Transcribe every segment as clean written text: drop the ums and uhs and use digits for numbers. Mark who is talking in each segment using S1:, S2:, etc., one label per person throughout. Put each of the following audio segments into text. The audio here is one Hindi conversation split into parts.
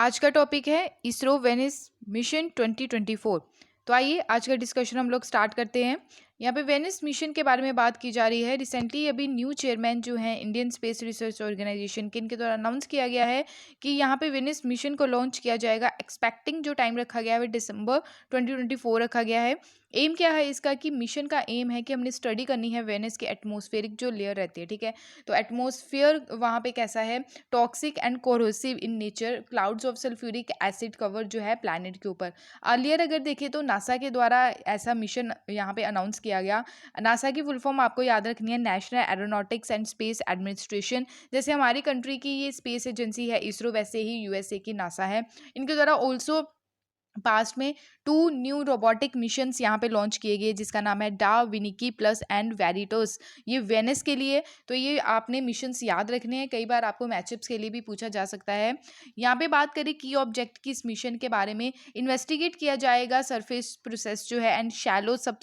S1: आज का टॉपिक है इसरो वेनिस मिशन 2024। तो आइए आज का डिस्कशन हम लोग स्टार्ट करते हैं। यहाँ पे वेनिस मिशन के बारे में बात की जा रही है। रिसेंटली अभी न्यू चेयरमैन जो हैं इंडियन स्पेस रिसर्च ऑर्गेनाइजेशन के, इनके द्वारा अनाउंस किया गया है कि यहाँ पे वेनिस मिशन को लॉन्च किया जाएगा। एक्सपेक्टिंग जो टाइम रखा गया है वो दिसंबर 2024 रखा गया है। एम क्या है इसका कि मिशन का एम है कि हमने स्टडी करनी है वेनिस की एटमॉस्फेरिक जो लेयर रहती है, ठीक है। तो एटमॉस्फेयर वहाँ पे कैसा है, toxic and corrosive in nature, clouds of sulphuric acid cover जो है प्लैनेट के ऊपर। अर्लियर अगर देखें तो नासा के द्वारा ऐसा मिशन यहाँ पे अनाउंस किया गया। नासा की फुल फॉर्म आपको याद रखनी है, national aeronautics and space administration. जैसे हमारी कंट्री की ये स्पेस एजेंसी है इसरो, वैसे ही यूएसए की नासा है। इनके द्वारा ऑल्सो पास्ट में 2 न्यू रोबोटिक मिशंस यहाँ पे लॉन्च किए गए, जिसका नाम है डा विनिकी प्लस एंड वेरिटोस। ये वेनिस के लिए, तो ये आपने मिशंस याद रखने हैं, कई बार आपको मैचअप्स के लिए भी पूछा जा सकता है। यहाँ पे बात करें की ऑब्जेक्ट की इस मिशन के बारे में, इन्वेस्टिगेट किया जाएगा सरफेस प्रोसेस जो है एंड शैलो सब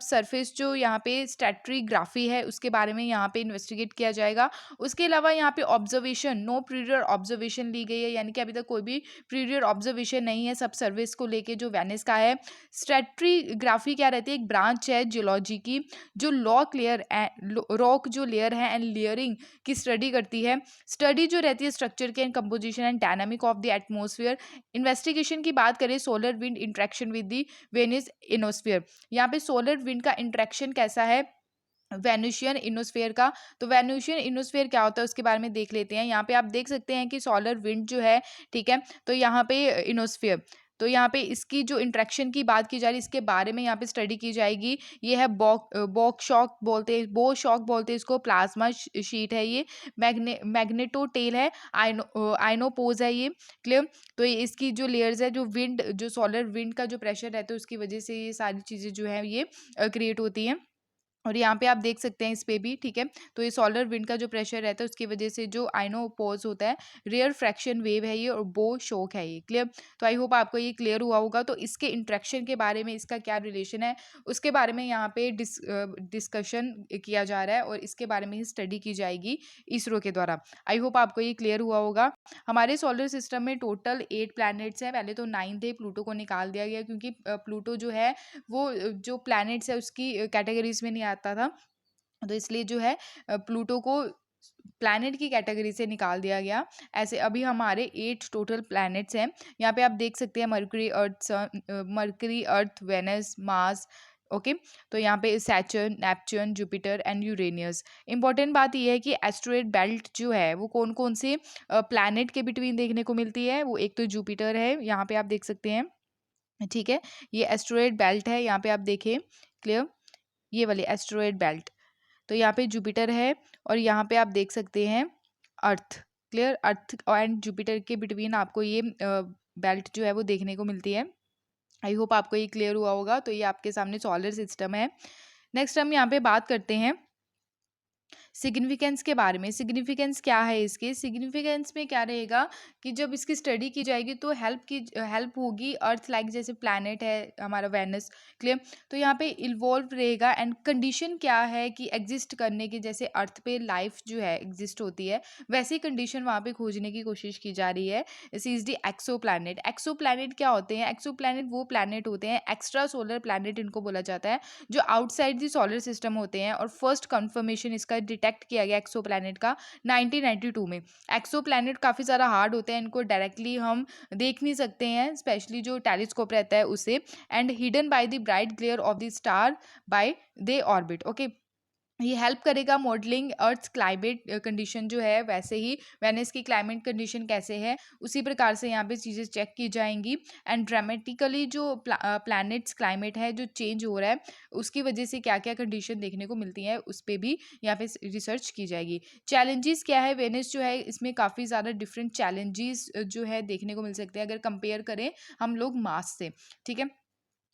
S1: सरफेस जो यहाँ पे स्ट्रेटरीग्राफी है उसके बारे में यहाँ पे इन्वेस्टिगेट किया जाएगा। उसके अलावा यहाँ पे ऑब्जर्वेशन, नो प्रीवियर ऑब्जर्वेशन ली गई है, यानी कि अभी तक कोई भी प्रीवियर ऑब्जर्वेशन नहीं है सब सर्विस को लेके जो वेनिस का है। स्ट्रेटरीग्राफी क्या रहती है, एक ब्रांच है जियोलॉजी की जो रॉक जो लेयर है एंड लेयरिंग की स्टडी करती है। स्टडी जो रहती है स्ट्रक्चर के and composition and dynamic of the atmosphere. Investigation की बात करें solar wind interaction with the Venus ionosphere. यहाँ पे सोलर विंड का इंट्रैक्शन कैसा है वेनुशियन इनोस्फेयर का। तो वेनुशियन इनोस्फेयर क्या होता है उसके बारे में देख लेते हैं। यहाँ पे आप देख सकते हैं कि सोलर विंड जो है, ठीक है, तो यहाँ पे इनोस्फेयर, तो यहाँ पे इसकी जो इंट्रैक्शन की बात की जा रही है इसके बारे में यहाँ पे स्टडी की जाएगी। ये है बॉक शॉक बोलते हैं, बो शॉक बोलते हैं इसको, प्लाज्मा शीट है ये, मैग्नेटो टेल है, आइनोपोज है ये, क्लियर। तो ये इसकी जो लेयर्स है, जो विंड, जो सोलर विंड का जो प्रेशर रहता है उसकी वजह से ये सारी चीज़ें जो है ये क्रिएट होती हैं। और यहाँ पे आप देख सकते हैं इस पे भी, ठीक है। तो ये सोलर विंड का जो प्रेशर रहता है उसकी वजह से जो आइनोपोज होता है, रेयर फ्रैक्शन वेव है ये, और बो शॉक है ये, क्लियर। तो आई होप आपको ये क्लियर हुआ होगा। तो इसके इंट्रैक्शन के बारे में, इसका क्या रिलेशन है उसके बारे में यहाँ पे डिस्कशन किया जा रहा है और इसके बारे में ही स्टडी की जाएगी इसरो के द्वारा। आई होप आपको ये क्लियर हुआ होगा। हमारे सोलर सिस्टम में टोटल 8 प्लैनेट्स हैं। पहले तो 9 थे, प्लूटो को निकाल दिया गया क्योंकि प्लूटो जो है वो जो प्लैनेट्स है उसकी कैटेगरीज में नहीं आता था, तो इसलिए जो है प्लूटो को प्लैनेट की कैटेगरी से निकाल दिया गया। ऐसे अभी हमारे 8 टोटल प्लैनेट्स हैं। यहाँ पे आप देख सकते हैं मरकरी, अर्थ, वेनस, मार्स, ओके। तो यहाँ पे Saturn, Neptune, Jupiter and Uranus. Important बात यह है कि एस्ट्रॉयड बेल्ट जो है वो कौन कौन से प्लैनेट के बिटवीन देखने को मिलती है। वो एक तो जुपिटर है, यहाँ पे आप देख सकते हैं, ठीक है। ये एस्ट्रॉयड बेल्ट है, यहाँ पे आप देखें, क्लियर, ये वाली एस्ट्रॉयड बेल्ट। तो यहाँ पे जुपिटर है और यहाँ पे आप देख सकते हैं अर्थ, क्लियर। अर्थ एंड जुपिटर के बिटवीन आपको ये बेल्ट जो है वो देखने को मिलती है। आई होप आपको ये क्लियर हुआ होगा। तो ये आपके सामने सोलर सिस्टम है। नेक्स्ट हम यहाँ पे बात करते हैं सिग्निफिकेंस के बारे में। सिग्निफिकेंस क्या है इसके, सिग्निफिकेंस में क्या रहेगा कि जब इसकी स्टडी की जाएगी तो हेल्प होगी अर्थ लाइक जैसे प्लैनेट है हमारा वेनस, क्लियर। तो यहाँ पे इन्वॉल्व रहेगा एंड कंडीशन क्या है कि एग्जिस्ट करने की, जैसे अर्थ पे लाइफ जो है एग्जिस्ट होती है वैसी कंडीशन वहाँ पे खोजने की कोशिश की जा रही है। She is the exoplanet. Exoplanet क्या होते हैं, एक्सो प्लैनेट वो प्लैनेट होते हैं, एक्स्ट्रा सोलर प्लैनेट इनको बोला जाता है, जो आउटसाइड दी सोलर सिस्टम होते हैं। और फर्स्ट कंफर्मेशन इसका डिटेक्ट किया गया एक्सो प्लैनेट का 1992 में। एक्सो प्लैनेट काफ़ी ज़्यादा हार्ड होते हैं, इनको डायरेक्टली हम देख नहीं सकते हैं, स्पेशली जो टेलीस्कोप रहता है उसे, and hidden by the bright glare of the star by they orbit, okay. ये हेल्प करेगा मॉडलिंग अर्थ क्लाइमेट कंडीशन जो है, वैसे ही वेनिस की क्लाइमेट कंडीशन कैसे है उसी प्रकार से यहाँ पे चीज़ें चेक की जाएंगी। एंड ड्रामेटिकली जो प्लैनेट्स क्लाइमेट है जो चेंज हो रहा है उसकी वजह से क्या क्या कंडीशन देखने को मिलती है उस पर भी यहाँ पे रिसर्च की जाएगी। चैलेंजेस क्या है, वेनिस जो है इसमें काफ़ी ज़्यादा डिफरेंट चैलेंजेस जो है देखने को मिल सकते हैं अगर कंपेयर करें हम लोग मास से, ठीक है।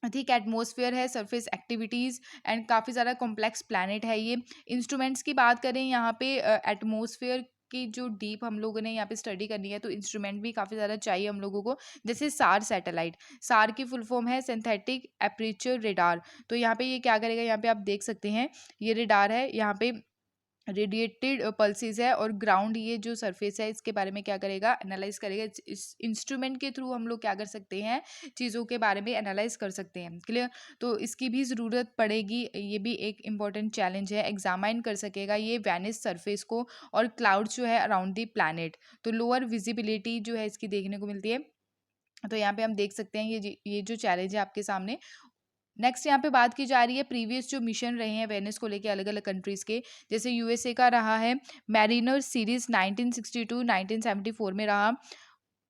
S1: ठीक, एटमॉस्फेयर है, सरफेस एक्टिविटीज़ एंड काफ़ी ज़्यादा कॉम्प्लेक्स प्लैनेट है ये। इंस्ट्रूमेंट्स की बात करें यहाँ पे एटमॉस्फेयर की जो डीप हम लोगों ने यहाँ पे स्टडी करनी है तो इंस्ट्रूमेंट भी काफ़ी ज़्यादा चाहिए हम लोगों को, जैसे सार सैटेलाइट। सार की फुल फॉर्म है सिंथेटिक एपरेचर रेडार। तो यहाँ पे ये क्या करेगा, यहाँ पे आप देख सकते हैं ये रेडार है, यहाँ पे रेडिएटेड पल्सेस है और ग्राउंड ये जो सरफेस है इसके बारे में क्या करेगा, एनालाइज करेगा। इस इंस्ट्रूमेंट के थ्रू हम लोग क्या कर सकते हैं, चीज़ों के बारे में एनालाइज कर सकते हैं। क्लियर। तो इसकी भी ज़रूरत पड़ेगी, ये भी एक इम्पॉर्टेंट चैलेंज है। एग्जामाइन कर सकेगा ये वेनिस सरफेस को और क्लाउड जो है अराउंड द प्लैनेट। तो लोअर विजिबिलिटी जो है इसकी देखने को मिलती है। तो यहाँ पे हम देख सकते हैं ये जो चैलेंज है आपके सामने। नेक्स्ट यहाँ पे बात की जा रही है प्रीवियस जो मिशन रहे हैं वेनिस को लेके अलग अलग कंट्रीज के। जैसे यूएसए का रहा है मैरिनर सीरीज 1962 1974 में रहा।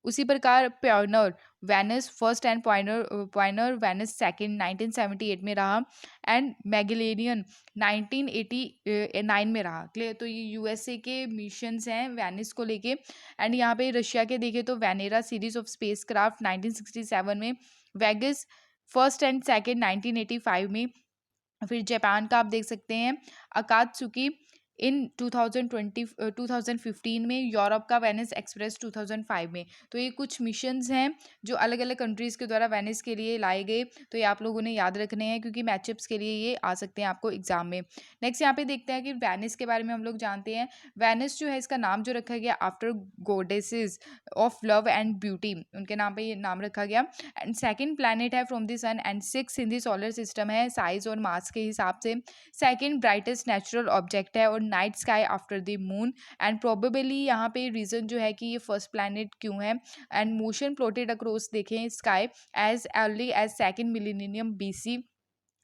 S1: उसी प्रकार Pioneer Venus first and Pioneer Venus second 1978 में रहा। एंड मैगेलेनियन 1989 में रहा। क्लियर। तो ये यूएसए के मिशंस हैं वेनिस को लेके। एंड यहाँ पे रशिया के देखें तो Venera series of space craft 1967 में, वेगस फर्स्ट एंड सेकंड 1985 में। फिर जापान का आप देख सकते हैं अकात्सुकी इन 2015 में, यूरोप का वेनिस एक्सप्रेस 2005 में। तो ये कुछ मिशंस हैं जो अलग अलग कंट्रीज़ के द्वारा वेनिस के लिए लाए गए। तो ये आप लोगों ने याद रखने हैं क्योंकि मैचअप्स के लिए ये आ सकते हैं आपको एग्जाम में। नेक्स्ट यहाँ पे देखते हैं कि वेनिस के बारे में हम लोग जानते हैं। वेनिस जो है इसका नाम जो रखा गया after goddesses of love and beauty, उनके नाम पे ये नाम रखा गया। एंड सेकंड प्लैनेट है from the sun and 6 in the solar system है साइज और मास के हिसाब से। सेकंड ब्राइटेस्ट नेचुरल ऑब्जेक्ट है और night sky after the moon. And probably यहाँ पे रीजन जो है कि ये फर्स्ट प्लैनेट क्यों है। एंड मोशन प्लॉटेड अक्रॉस देखें sky as early as second millennium BC,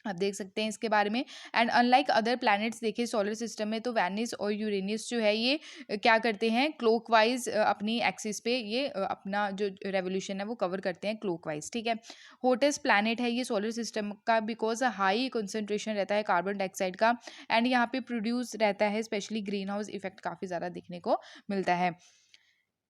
S1: आप देख सकते हैं इसके बारे में। एंड अनलाइक अदर प्लैनेट्स देखें सोलर सिस्टम में, तो वेनिस और यूरेनियस जो है ये क्या करते हैं क्लॉकवाइज अपनी एक्सिस पे ये अपना जो रेवोल्यूशन है वो कवर करते हैं क्लॉकवाइज। ठीक है। हॉटेस्ट प्लैनेट है ये सोलर सिस्टम का बिकॉज हाई कंसंट्रेशन रहता है कार्बन डाइऑक्साइड का। एंड यहाँ पे प्रोड्यूस रहता है स्पेशली ग्रीन हाउस इफेक्ट काफ़ी ज़्यादा देखने को मिलता है।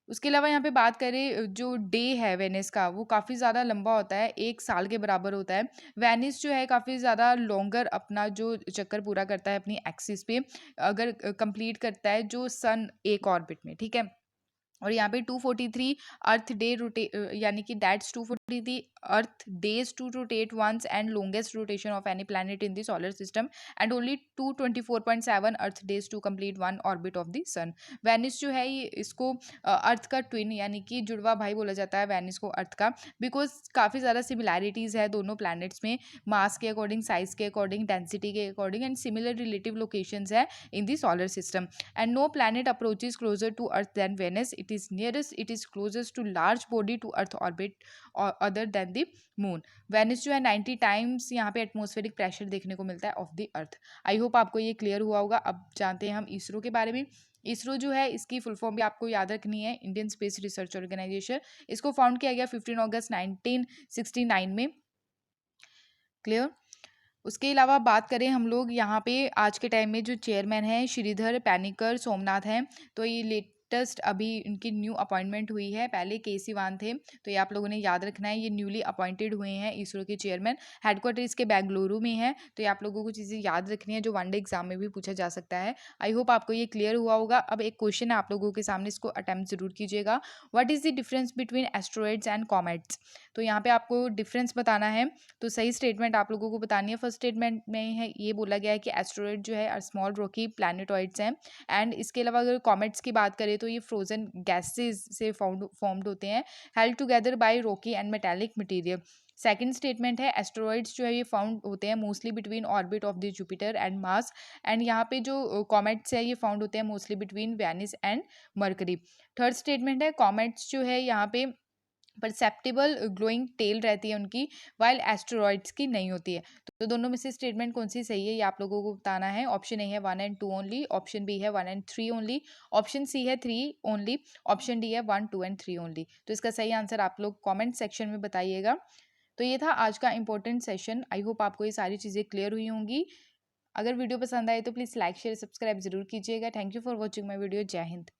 S1: उसके अलावा यहाँ पे बात करें जो डे है वेनिस का वो काफ़ी ज़्यादा लंबा होता है, 1 साल के बराबर होता है। वेनिस जो है काफ़ी ज़्यादा लॉन्गर अपना जो चक्कर पूरा करता है अपनी एक्सिस पे, अगर कंप्लीट करता है जो सन एक ऑर्बिट में। ठीक है। और यहाँ पे 243 अर्थ डे यानी कि that's 243 earth days to rotate once and longest rotation of any planet in the solar system. And only 224.7 earth days to complete one orbit of the sun. Venus जो है ये इसको अर्थ का ट्विन यानी कि जुड़वा भाई बोला जाता है वेनिस को अर्थ का, बिकॉज काफ़ी ज़्यादा सिमिलैरिटीज़ है दोनों प्लैनेट्स में, मास के अकॉर्डिंग, साइज के अकॉर्डिंग, डेंसिटी के according, and similar relative locations है in the solar system. And no planet approaches closer to Earth than Venus. It is closest to large body to Earth orbit or other than the Moon. Venus जो है 90 टाइम्स यहाँ पे एटमॉस्फेरिक प्रेशर देखने को मिलता है of the earth. I hope आपको ये क्लियर हुआ होगा। अब जानते हैं हम इसरो के बारे में। इसरो जो है इसकी फुल फॉर्म भी आपको याद रखनी है, इंडियन स्पेस रिसर्च ऑर्गेनाइजेशन। इसको फाउंड किया गया 15 अगस्त 1969 में। क्लियर। उसके अलावा बात करें हम लोग यहाँ पे आज के टाइम में जो चेयरमैन हैं श्रीधर पैनिकर सोमनाथ हैं। तो ये लेटेस्ट अभी इनकी न्यू अपॉइंटमेंट हुई है, पहले के सिवान थे। तो ये आप लोगों ने याद रखना है, ये न्यूली अपॉइंटेड हुए हैं इसरो के चेयरमैन। हेडक्वार्टर इसके बेंगलुरु में है। तो ये आप लोगों को चीज़ें याद रखनी है जो वनडे एग्जाम में भी पूछा जा सकता है। आई होप आपको ये क्लियर हुआ होगा। अब एक क्वेश्चन है आप लोगों के सामने, इसको अटैम्प्ट जरूर कीजिएगा। What is the difference between asteroids and comets. तो यहाँ पे आपको डिफरेंस बताना है। तो सही स्टेटमेंट आप लोगों को बतानी है। फर्स्ट स्टेटमेंट में है ये बोला गया है कि एस्टेरॉइड जो है स्मॉल रॉकी प्लैनेटॉइड्स हैं। एंड इसके अलावा अगर कॉमेट्स की बात करें तो ये फ्रोजन गैसेस से फॉर्म्ड होते हैं, held together by Rocky and metallic material. Second statement है एस्टेरॉइड्स जो है ये फाउंड होते हैं mostly between orbit of the Jupiter and Mars. And यहाँ पे जो कॉमेट्स है ये फाउंड होते हैं mostly between Venice and mercury. Third statement है कॉमेट्स जो है यहाँ पे परसेप्टिबल ग्लोइंग टेल रहती है उनकी, वाइल एस्टेरॉइड्स की नहीं होती है। तो दोनों में से स्टेटमेंट कौन सी सही है ये आप लोगों को बताना है। ऑप्शन ए है 1 and 2 ओनली, ऑप्शन बी है 1 and 3 ओनली, ऑप्शन सी है 3 ओनली, ऑप्शन डी है 1, 2 and 3 ओनली। तो इसका सही आंसर आप लोग कॉमेंट सेक्शन में बताइएगा। तो ये था आज का इंपॉर्टेंट सेशन। आई होप आपको ये सारी चीज़ें क्लियर हुई होंगी। अगर वीडियो पसंद आए तो प्लीज़ लाइक शेयर सब्सक्राइब जरूर कीजिएगा। Thank you for watching my video. जय हिंद।